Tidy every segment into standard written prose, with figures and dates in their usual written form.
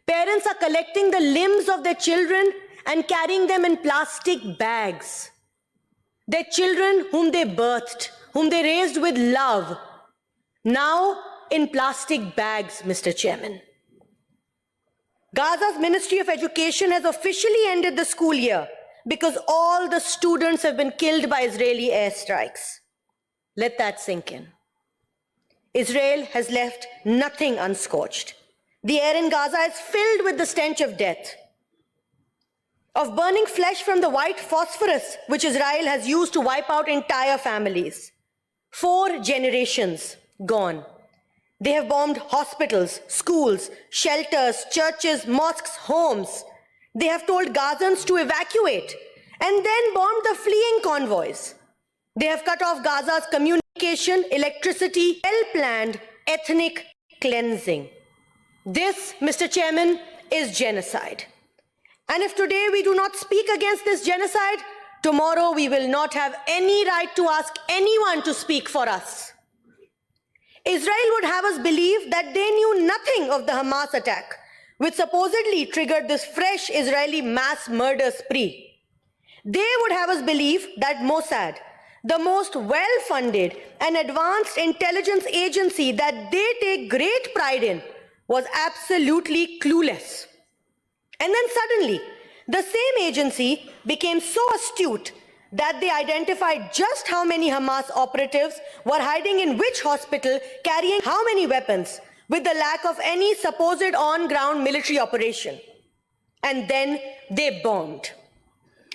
Parents are collecting the limbs of their children and carrying them in plastic bags. Their children whom they birthed, whom they raised with love, now in plastic bags, Mr. Chairman. Gaza's Ministry of Education has officially ended the school year because all the students have been killed by Israeli airstrikes. Let that sink in. Israel has left nothing unscorched. The air in Gaza is filled with the stench of death, of burning flesh from the white phosphorus which Israel has used to wipe out entire families. 4 generations gone. They have bombed hospitals, schools, shelters, churches, mosques, homes. They have told Gazans to evacuate and then bombed the fleeing convoys. They have cut off Gaza's communication, electricity, well-planned ethnic cleansing. This, Mr. Chairman, is genocide. And if today we do not speak against this genocide, tomorrow we will not have any right to ask anyone to speak for us. Israel would have us believe that they knew nothing of the Hamas attack, which supposedly triggered this fresh Israeli mass murder spree. They would have us believe that Mossad, the most well-funded and advanced intelligence agency that they take great pride in, was absolutely clueless. And then suddenly, the same agency became so astute that they identified just how many Hamas operatives were hiding in which hospital, carrying how many weapons, with the lack of any supposed on-ground military operation. And then they bombed.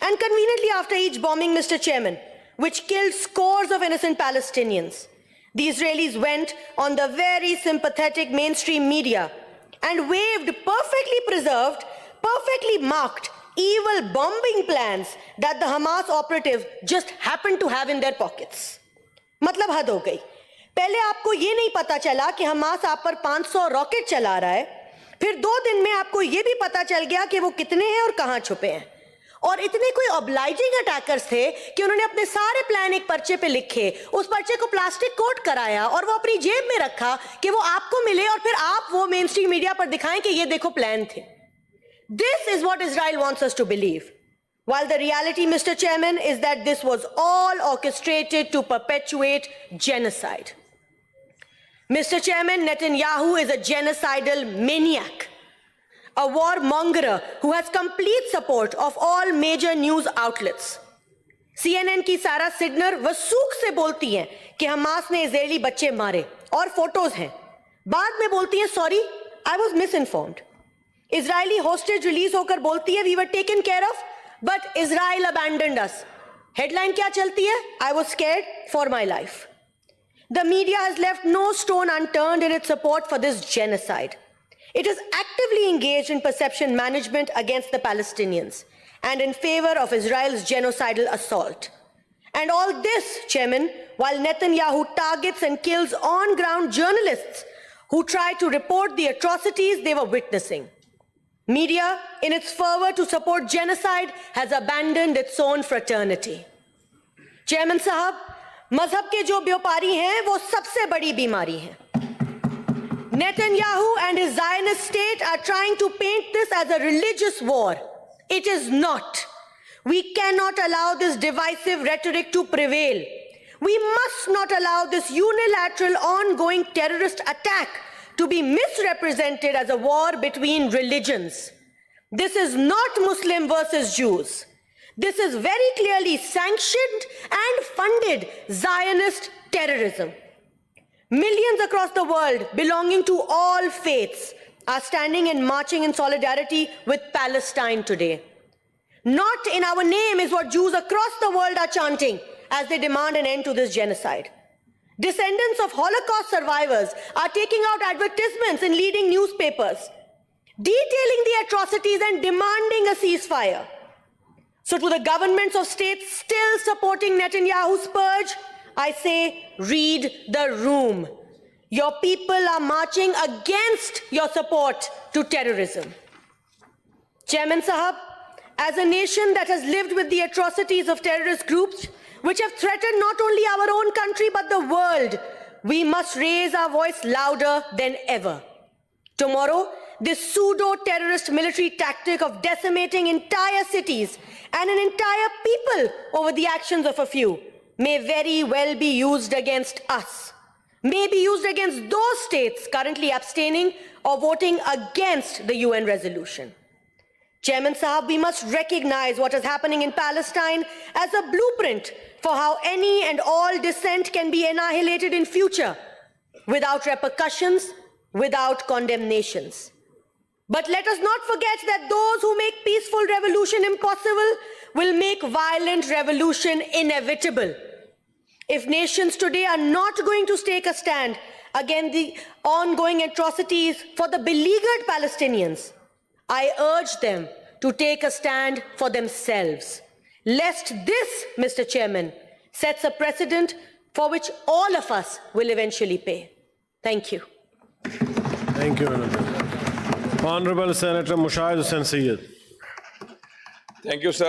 And conveniently after each bombing, Mr. Chairman, which killed scores of innocent Palestinians, the Israelis went on the very sympathetic mainstream media and waved perfectly preserved, perfectly marked evil bombing plans that the Hamas operative just happened to have in their pockets. मतलब हद हो गई. पहले आपको ये नहीं पता चला कि हमास आप पर 500 रॉकेट चला रहा है, फिर 2 दिन में आपको ये भी पता चल गया कि वो कितने हैं और कहां छुपे हैं. और इतने कोई ऑब्लाइजिंग अटैकर्स थे कि उन्होंने अपने सारे प्लान एक पर्चे पे लिखे, उस पर्चे को प्लास्टिक कोट कराया और वो अपनी जेब में रखा कि वो आपको मिले और फिर आप वो मेन स्ट्रीम मीडिया पर दिखाएं कि ये देखो प्लान थे. This is what Israel wants us to believe. While the reality, Mr. Chairman, is that this was all orchestrated to perpetuate genocide. Mr. Chairman, Netanyahu is a genocidal maniac, a warmonger who has complete support of all major news outlets. CNN की सारा सिग्नर वसूख से बोलती हैं कि Hamas ने Israeli बच्चे मारे और फोटोज हैं. बाद में बोलती हैं sorry, I was misinformed. Israeli hostage release होकर बोलती है we were taken care of, but Israel abandoned us. Headline क्या चलती है? I was scared for my life. The media has left no stone unturned in its support for this genocide. It is actively engaged in perception management against the Palestinians and in favor of Israel's genocidal assault. And all this, Chairman, while Netanyahu targets and kills on-ground journalists who try to report the atrocities they were witnessing. Media, in its fervor to support genocide, has abandoned its own fraternity. Chairman Sahab, मजहब के जो व्यापारी हैं वो सबसे बड़ी बीमारी हैं. Netanyahu and his Zionist state are trying to paint this as a religious war. It is not. We cannot allow this divisive rhetoric to prevail. We must not allow this unilateral ongoing terrorist attack to be misrepresented as a war between religions. This is not Muslim versus Jews. This is very clearly sanctioned and funded Zionist terrorism. Millions across the world belonging to all faiths are standing and marching in solidarity with Palestine today. Not in our name is what Jews across the world are chanting as they demand an end to this genocide. Descendants of Holocaust survivors are taking out advertisements in leading newspapers, detailing the atrocities and demanding a ceasefire. So to the governments of states still supporting Netanyahu's purge, I say, read the room. Your people are marching against your support to terrorism. Chairman Sahab, as a nation that has lived with the atrocities of terrorist groups, which have threatened not only our own country but the world, we must raise our voice louder than ever. Tomorrow, this pseudo-terrorist military tactic of decimating entire cities and an entire people over the actions of a few may very well be used against us, may be used against those states currently abstaining or voting against the UN resolution. Chairman Sahab, we must recognize what is happening in Palestine as a blueprint for how any and all dissent can be annihilated in future without repercussions, without condemnations. But let us not forget that those who make peaceful revolution impossible will make violent revolution inevitable. If nations today are not going to take a stand against the ongoing atrocities for the beleaguered Palestinians, I urge them to take a stand for themselves, lest this, Mr. Chairman, sets a precedent for which all of us will eventually pay. Thank you. Thank you, Honorable Senator Mushahid Hussain Sayyid. Thank you, sir.